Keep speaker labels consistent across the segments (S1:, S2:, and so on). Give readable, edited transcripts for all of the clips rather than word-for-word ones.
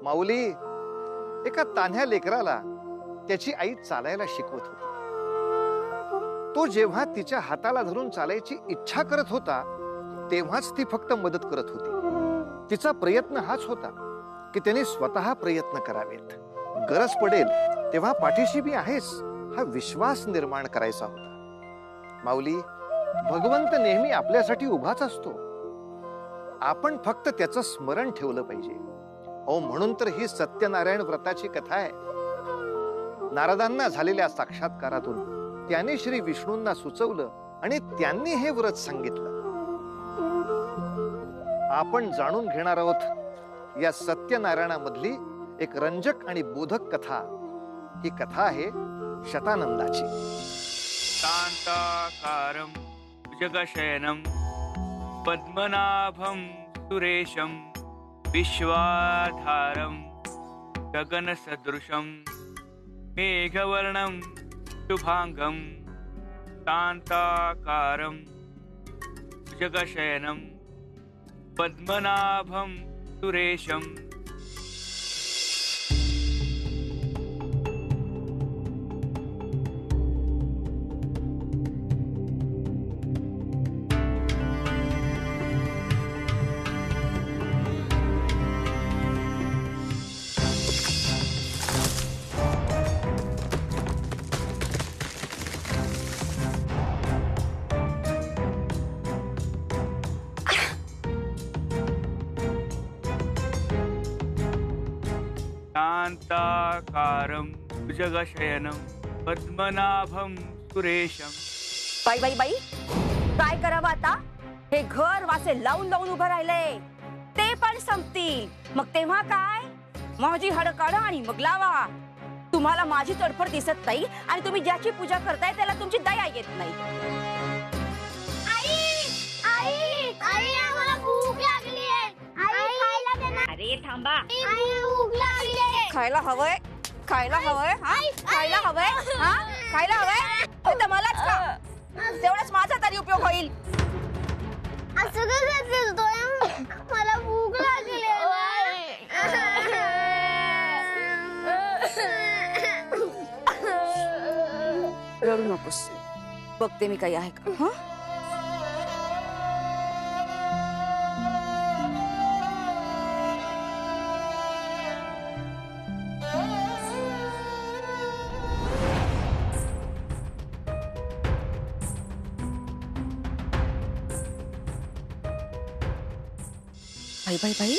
S1: माऊली एका तान्ह्या लेकराला त्याची आई चालायला शिकवत होती. तो जेव्हा तिच्या हाताला धरून चालायची इच्छा करत होता तेव्हाच ती फक्त मदत करत होती. तिचा प्रयत्न हाच होता की त्याने स्वतः प्रयत्न करावेत. गरज पडेल तेव्हा पाठीशी मी आहेस हा विश्वास निर्माण करायचा होता. माऊली, भगवंत नेहमी आपल्यासाठी उभाच असतो. आपण फक्त त्याचं स्मरण ठेवलं पाहिजे. हो, म्हणून तर ही सत्यनारायण व्रताची कथा आहे. नारदांना झालेल्या साक्षात्कारातून त्याने श्री विष्णूंना सुचवलं आणि त्यांनी हे व्रत सांगितलं. आपण जाणून घेणार आहोत या सत्यनारायणामधली एक रंजक आणि बोधक कथा. ही कथा आहे शतानंदाची.
S2: शांताकारं भुजगशयनं पद्मनाभं सुरेशं विश्वाधारं गगनसदृशं मेघवर्णं शुभांगं शांताकारं भुजगशयनं पद्मनाभं सुरेशं. शांताकारं भुजगशयनं पद्मनाभं सुरेशं.
S3: बाई बाई बाई, काय करावं आता? हे घर वासे लावून लावून उभं राहिलंय. ते पण संपतील मग तेव्हा काय? माझी हाडं काढा आणि मग लावा. तुम्हाला माझी तडफड दिसत नाही आणि तुम्ही ज्याची पूजा करताय त्याला तुमची दया येत नाही.
S4: भूक लागली आहे.
S3: अरे थांबा.
S4: भूक लागली आहे.
S3: खायला हवंय, खायला हवंय, हा खायला हवंय, हा खायला हवंय. तर मलाच का? तेवढंच माझा तरी उपयोग होईल.
S4: असं कसं फिरतोय? मला भूक लागली
S3: रडू नकोस. बघते मी काही आहे का. हा बाई बाई बाई,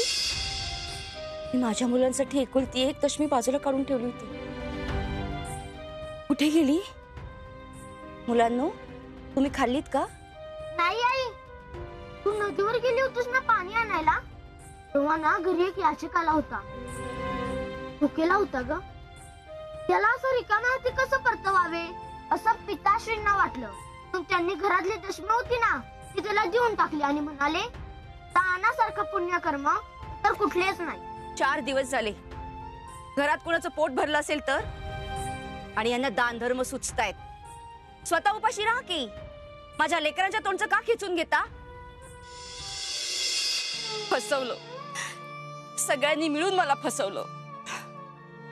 S3: मी माझ्या मुलांसाठी एकुलती एक दशमी बाजूला काढून ठेवली होती. कुठे गेली? मुलांनो, तुम्ही खाल्लीत का?
S4: नाही आई, तू नदीवर गेली होतीस ना पाणी आणायला, तेव्हा ना घरी एक याचक आला होता. भुकेला होता ग. त्याला असं रिकाम्या हाती कसं परतवावे असं पिताश्रींना वाटलं. मग त्यांनी घरातली दशमी होती ना ती त्याला देऊन टाकली आणि म्हणाले, दानासारखं पुण्यकर्म तर कुठलेच नाही.
S3: 4 दिवस झाले घरात कुणाचं पोट भरलं असेल तर, आणि यांना दान धर्म सुचतायत. स्वतः उपाशी राहा की. माझ्या लेकरांच्या तोंडचं का खिचून घेता? फसवलं, सगळ्यांनी मिळून मला फसवलं.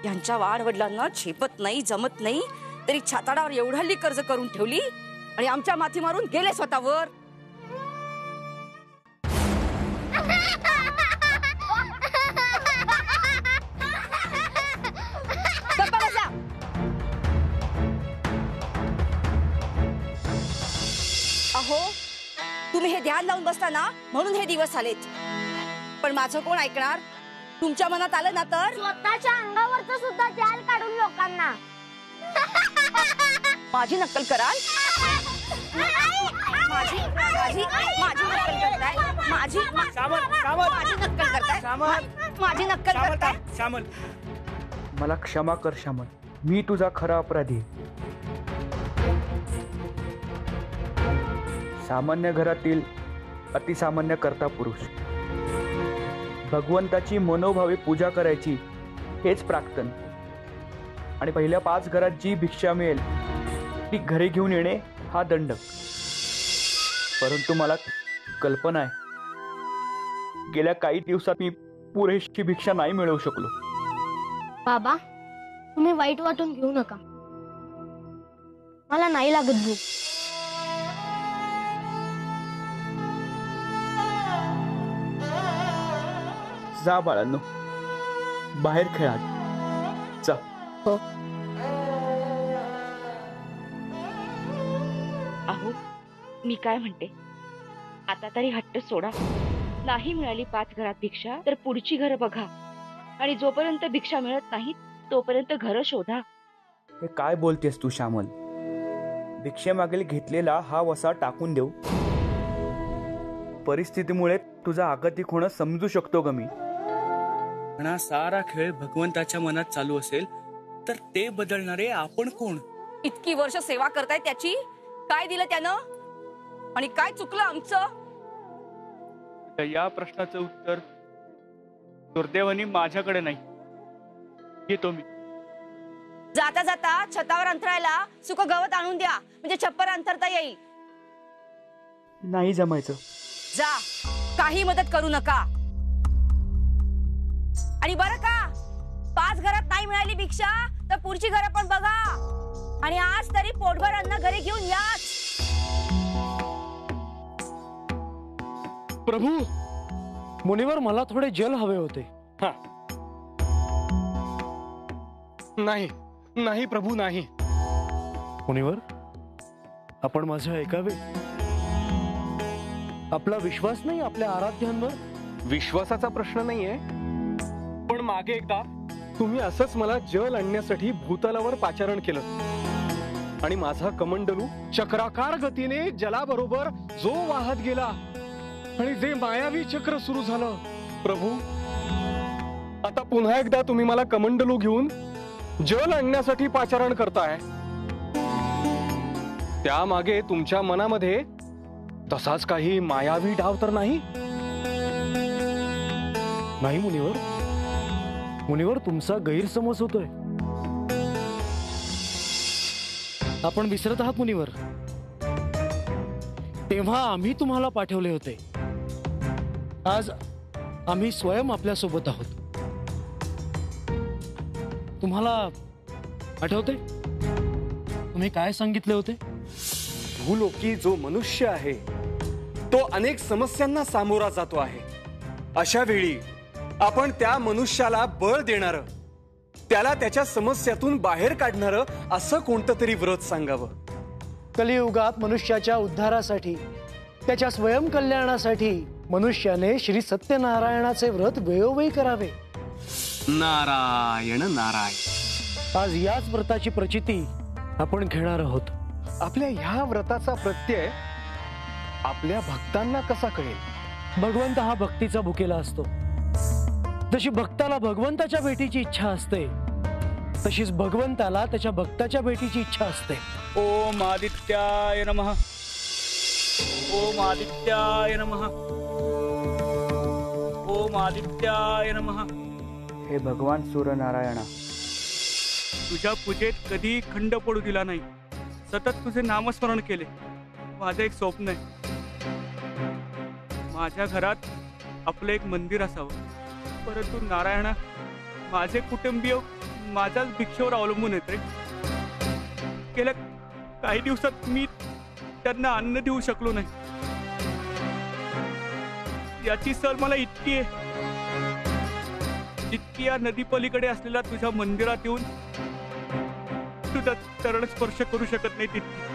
S3: यांच्या वाडवडिलांना झेपत नाही, जमत नाही तरी छाताडावर एवढं हल्ली कर्ज करून ठेवली आणि आमच्या माथी मारून गेले स्वतःवर. अहो, तुम्ही हे ध्यान लावून बसता ना म्हणून हे दिवस आलेत. पण माझं कोण ऐकणार? तुमच्या मनात आलं ना तर
S4: स्वतःच्या अंगावरच सुद्धा ध्यान काढून लोकांना
S3: माझी नक्कल कराल. माझी नक्कल करताय. माझी नक्कल करताय. माझी नक्कल करताय.
S2: श्यामल,
S5: मला क्षमा कर श्यामल, मी तुझा खरा अपराधी. सामान्य घरातील अतिसामान्य कर्ता पुरुष. भगवंताची मनोभावे पूजा करायची हेच प्राक्तन. आणि पहिल्या 5 घरात जी भिक्षा मिळेल ती घरी घेऊन येणे हा दंड. परंतु मला कल्पना आहे, गेल्या काही दिवसात मी पुरेशी भिक्षा नाही मिळवू शकलो.
S4: बाबा, तुम्ही वाईट वाटून घेऊ नका. मला नाही लागत भूक.
S5: जा बाळांनो, बाहेर खेळा. जा.
S3: अहो, मी काय म्हणते, आता तरी हट्ट सोडा. नाही मिळाली 5 घरात भिक्षा तर पुढची घरं बघा, आणि जोपर्यंत भिक्षा मिळत नाही तोपर्यंत घरं शोधा.
S5: हे काय बोलतेस तू श्यामल? भिक्षेमागील घेतलेला हा वसा टाकून देऊ? परिस्थितीमुळे तुझा आगतिक होणं समजू शकतो ग मी.
S2: पण हा सारा खेळ भगवंताच्या मनात चालू असेल तर ते बदलणारे आपण कोण?
S3: इतकी वर्ष सेवा करताय त्याची, काय दिलं त्यानं आणि काय चुकलं आमचं?
S2: तर या प्रश्नाचं उत्तर दुर्दैवाने माझ्याकडे नाही. येतो मी.
S3: जाता जाता छतावर अंथरायला सुक गवत आणून द्या, म्हणजे छप्पर अंथरता येईल.
S5: नाही जमायचं.
S3: जा, काही मदत करू नका. आणि बरं का, 5 घरात नाही मिळाली भिक्षा तर पुढची घरं पण बघा, आणि आज तरी पोटभर अन्न घरी घेऊन याच.
S6: प्रभू, मुनिवर, मला थोडे जल हवे होते. नाही नाही प्रभू, नाही. मुनिवर, आपण माझं ऐकावे. आपला विश्वास नाही आपल्या आराध्यांवर?
S7: विश्वासाचा प्रश्न नाहीये, पण मागे एकदा तुम्ही असंच मला जल आणण्यासाठी भूतलावर पाचारण केलं, आणि माझा कमंडलू चक्राकार गतीने जलाबरोबर जो वाहत गेला, आणि जे मायावी चक्र सुरू झालं. प्रभू, आता पुन्हा एकदा तुम्ही मला कमंडलू घेऊन जल आणण्यासाठी पाचारण करताय. त्यामागे तुमच्या मनामध्ये तसाच काही मायावी डाव तर नाही?
S6: नाही मुनिवर, मुनिवर, तुमचा गैरसमज होतोय. आपण विसरत आहात मुनिवर. तेव्हा आम्ही तुम्हाला पाठवले होते, आज आम्ही स्वयं आपल्या सोबत आहोत. तुम्हाला आठवते तुम्ही काय सांगितले होते?
S7: भूलोकी जो मनुष्य आहे तो अनेक समस्यांना सामोरा जातो आहे. अशा वेळी आपण त्या मनुष्याला बळ देणार, त्याला त्याच्या समस्यातून बाहेर काढणार असं कोणतं तरी व्रत सांगावं.
S6: कलियुगात मनुष्याच्या उद्धारासाठी, त्याच्या स्वयंकल्याणासाठी मनुष्याने श्री सत्यनारायणाचे व्रत वेळोवेळी करावे.
S7: नारायण नारायण.
S6: आज याच व्रताची प्रचिती आपण घेणार आहोत.
S7: आपल्या ह्या व्रताचा प्रत्यय आपल्या भक्तांना कसा कळेल?
S6: भगवंत हा भक्तीचा भुकेला असतो. जशी भक्ताला भगवंताच्या भेटीची इच्छा असते, तशीच भगवंताला त्याच्या भक्ताच्या भेटीची इच्छा असते.
S2: ओम आदित्याय नमः. ओम आदित्याय नमः. ओम आदित्याय नमः.
S5: हे भगवान सूर्यनारायणा,
S2: तुझ्या पूजेत कधी खंड पडू दिला नाही. सतत तुझे नामस्मरण केले. माझं एक स्वप्न आहे, माझ्या घरात आपलं एक मंदिर असावं. परंतु नारायणा, माझे कुटुंबीय माझ्याच भिक्षेवर अवलंबून आहेत रे. गेल्या काही दिवसात मी त्यांना अन्न देऊ शकलो नाही. याची सल मला इतकी आहे, जितकी या नदी पलीकडे असलेल्या तुझ्या मंदिरात येऊन तुझा चरण स्पर्श करू शकत नाही तितकी.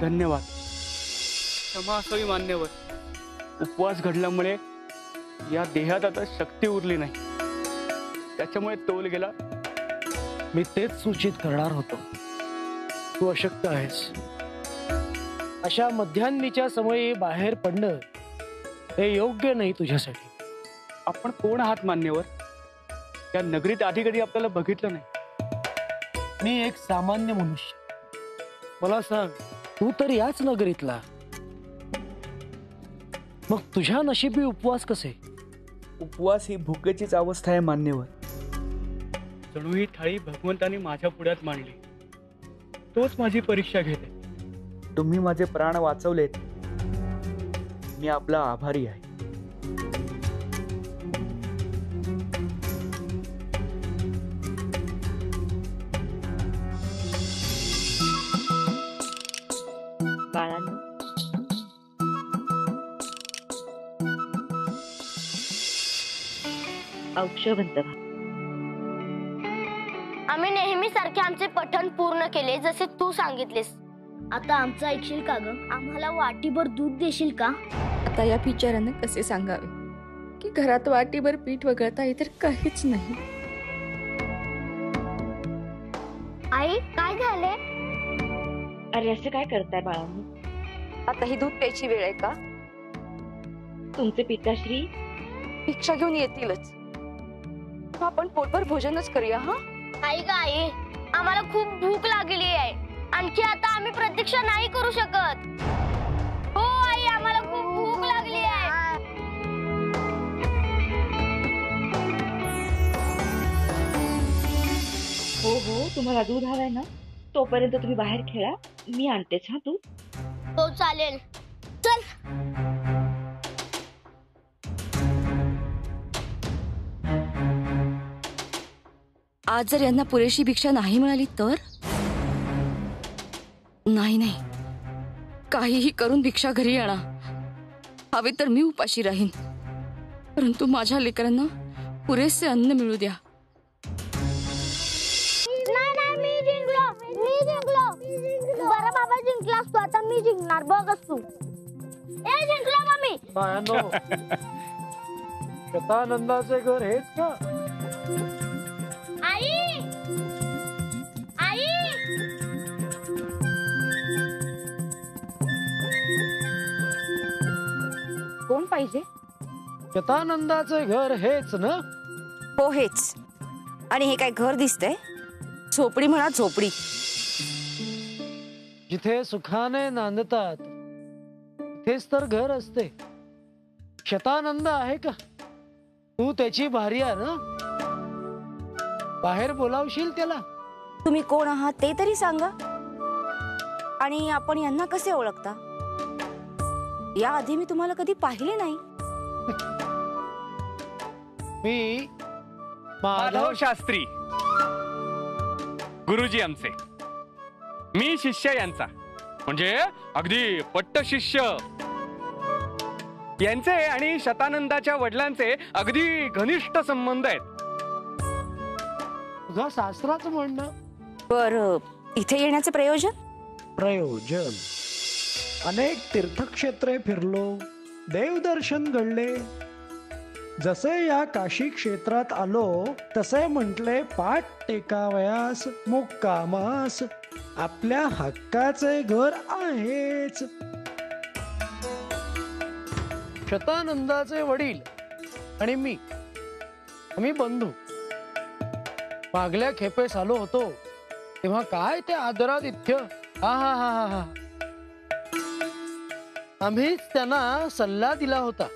S2: धन्यवाद. क्षमा असावी मान्यवर. उपवास घडल्यामुळे या देहात आता शक्ती उरली नाही, त्याच्यामुळे तोल गेला.
S6: मी तेच सूचित करणार होतो. तू अशक्त आहेस. अशा मध्यान्नीच्या समयी बाहेर पडणं हे योग्य नाही तुझ्यासाठी.
S2: आपण कोण आहात मान्यवर? या नगरीत आधी कधी आपल्याला बघितलं नाही.
S6: मी एक सामान्य मनुष्य. मला सांग, तू तर याच नगरीतला, मग तुझ्या नशिबी उपवास कसे?
S5: उपवास ही भुकेचीच अवस्था आहे मान्यवर.
S2: जणू ही थाळी भगवंतानी माझ्या पुढ्यात मांडली. तोच माझी परीक्षा घेते.
S5: तुम्ही माझे प्राण वाचवलेत. मी आपला आभारी आहे.
S3: बाळांनो, औक्षवंत व्हा.
S4: आम्ही नेहमी सारखे आमचे पठण पूर्ण केले जसे तू सांगितलेस. आता आमचं ऐकशील का ग? आम्हाला वाटीभर दूध देशील का?
S8: आता या बिचाऱ्यांना कसे सांगावे की घरात वाटीभर पीठ वगळता इतर काहीच नाही.
S4: आई काय झाले?
S3: अरे असं काय करताय बाळांनो? आता ही दूध प्यायची वेळ आहे का? तुमचे पिताश्री भिक्षा घेऊन येतीलच. आपण पोटभर भोजनच करूया. हा
S4: आई ग आई, आम्हाला खूप भूक लागली आहे. आणखी आता आम्ही प्रतीक्षा नाही करू शकत. हो आई, आम्हाला खूप भूक लागली आहे.
S3: हो हो, तुम्हाला दूध हवंय ना? तोपर्यंत तुम्ही बाहेर खेळा, मी आणतेच. हा दूध.
S4: हो चालेल, चल.
S3: आज जर यांना पुरेशी भिक्षा नाही मिळाली तर? नाही नाही, काहीही करून भिक्षा घरी आणा. हवे तर मी उपाशी राहीन, परंतु माझ्या लेकरांना पुरेसे अन्न मिळू द्या.
S4: नाही, मी जिंकलो. बरं बाबा, जिंकलास तू, आता मी जिंकणार बघच तू. ए जिंकलो मम्मी.
S6: बाळांनो, शतानंदाचे घर हेच का?
S4: आई, आई.
S3: कोण पाहिजे?
S6: शतानंदाचे घर हेच ना?
S3: हो हेच. आणि हे काय घर दिसतंय? झोपडी म्हणा, झोपडी.
S6: जिथे सुखाने नांदतात तेच तर घर असते. शतानंद आहे का? तू त्याची भार्या ना? बाहेर बोलावशील त्याला?
S3: तुम्ही कोण आहात ते तरी सांगा. आणि आपण यांना कसे ओळखता? या आधी मी तुम्हाला कधी पाहिले नाही.
S6: मी
S2: माधव शास्त्री, गुरुजी आमचे. मी शिष्य यांचा, म्हणजे अगदी पट्ट शिष्य. यांचे आणि शतानंदाच्या वडिलांचे अगदी घनिष्ठ संबंध आहेत.
S6: तुझा सासराचं म्हणणं?
S3: बर, इथे येण्याचे प्रयोजन?
S9: प्रयोजन अनेक तीर्थक्षेत्रे फिरलो, देवदर्शन घडले. जसे या काशी क्षेत्रात आलो तसे म्हटले पाठ टेकावयास मुक्कामास आपल्या हक्काचे घर आहेच.
S6: शतानंदाचे वडील आणि मी, आम्ही बंधू. मागल्या खेपेस आलो होतो तेव्हा काय ते आदरातिथ्य. हा हा हा हा हा. आम्हीच त्यांना सल्ला दिला होता,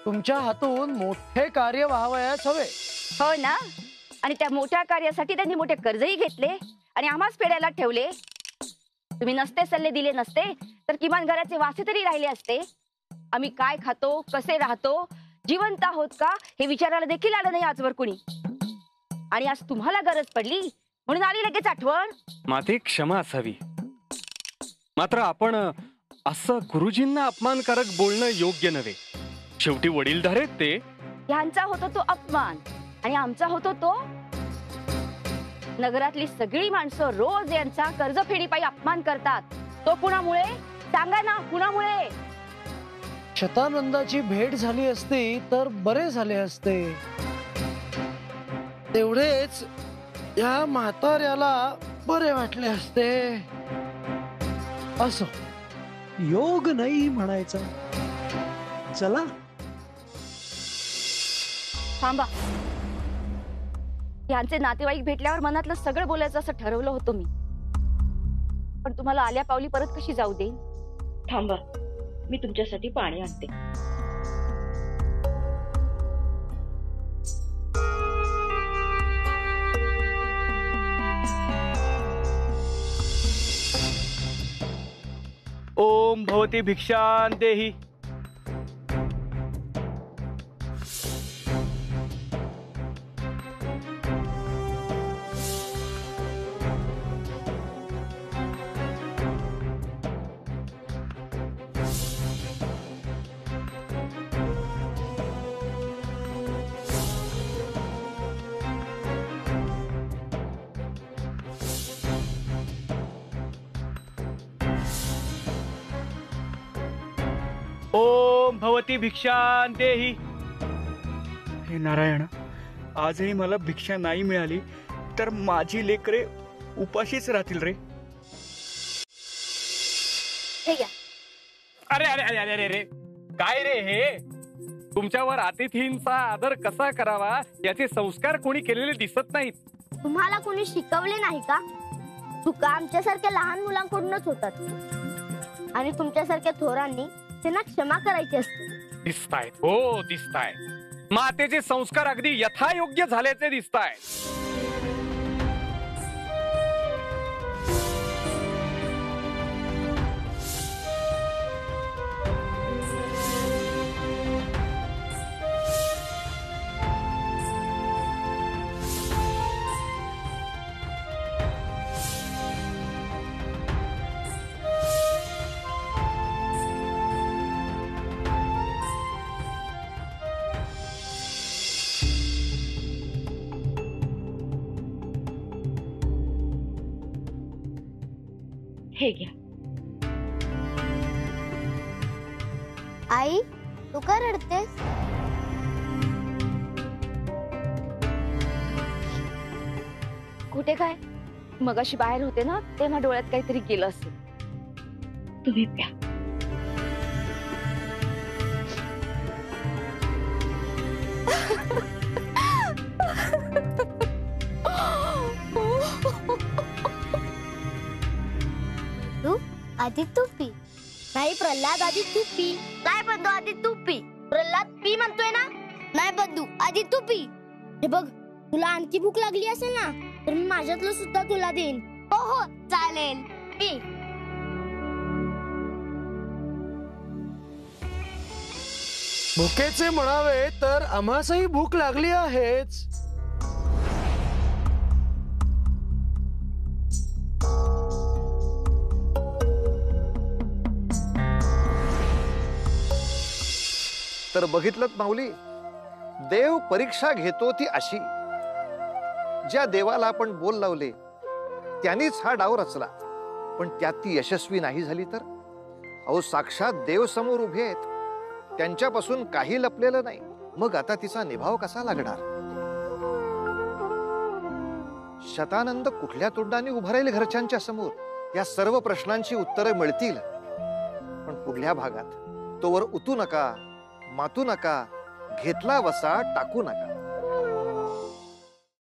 S6: तुमच्या हातून मोठे कार्य व्हावयास हवे.
S3: हो ना. आणि त्या मोठ्या कार्यासाठी त्यांनी मोठे कर्जही घेतले आणि आम्हाच फेडायला ठेवले. तुम्ही नसते सल्ले दिले नसते तर किमान घराचे वासे तरी राहिले असते. आम्ही काय खातो, कसे राहतो, जिवंत आहोत का हे विचारायला देखील आलं नाही आजवर कुणी. आणि आज तुम्हाला गरज पडली म्हणून आली लगेच आठवण.
S7: माझी क्षमा असावी, मात्र आपण असं गुरुजींना अपमानकारक बोलणं योग्य नव्हे. शेवटी वडीलधारे ते.
S3: ह्यांचा होतो तो अपमान आणि आमचा होतो तो. नगरातली सगळी माणसं रोज यांचा कर्जफेडीपायी अपमान करतात तो कुणामुळे? सांगा ना, कुणामुळे?
S6: शतानंदाची भेट झाली असती तर बरे झाले असते. तेवढेच या म्हाताऱ्याला बरे वाटले असते. असो, योग नाही म्हणायचा. चला.
S3: थांबा. यांचे नातेवाईक भेटल्यावर मनातलं सगळं बोलायचं असं ठरवलं होतं मी, पण तुम्हाला आल्या पावली परत कशी जाऊ देईन? थांबा, मी तुमच्यासाठी पाणी आणते.
S5: ओम भवती भिक्षां देहि. ओम भवती भिक्षां देहि.
S2: हे नारायण, आजही मला भिक्षा नाही मिळाली तर माझी लेकरे उपाशीच राहतील रे.
S3: हे घ्या.
S7: अरे अरे अरे अरे अरे, काय रे हे? तुमच्यावर अतिथींचा आदर कसा करावा याचे संस्कार कोणी केलेले दिसत नाहीत.
S4: तुम्हाला कोणी शिकवले नाही का? चुका आमच्यासारख्या लहान मुलांकडूनच होतात आणि तुमच्यासारख्या थोरांनी त्यांना क्षमा करायची असते.
S7: दिसतायत, हो दिसतायत. मातेचे संस्कार अगदी यथायोग्य झाल्याचे दिसतायत.
S3: हे घ्या.
S4: आई, तू का रडतेस?
S3: कुठे काय? मगाशी बाहेर होते ना, तेव्हा डोळ्यात काहीतरी गेलं असेल. तुम्ही प्या.
S4: आधी तू पी. नाही प्रल्हाद, आधी तू पी. नाही बंधू, आधी तू पी. प्रल्हाद पी म्हणतोय ना. नाही बंधू, आधी तू पी. हे बघ, तुला आणखी भूक लागली असेल ना तर मी माझ्यातलं सुद्धा तुला देईन. हो हो चालेल, पी.
S6: भुकेचे म्हणावे तर आम्हासही भूक लागली आहेच.
S1: तर बघितलं माऊली, देव परीक्षा घेतो ती अशी, ज्या देवाला आपण बोल लावले त्यांनीच हा डाव रचला, पण त्यात ती यशस्वी नाही झाली तर? अहो, साक्षात देव समोर उभे आहेत, त्यांच्यापासून काही लपलेलं नाही, मग आता तिचा निभाव कसा लागणार? शतानंद कुठल्या तोंडाने उभं राहील घरच्यांच्या समोर? या सर्व प्रश्नांची उत्तरे मिळतील, पण पुढल्या भागात. तोवर उतू नका, मातू नका, घेतला वसा टाकू नका.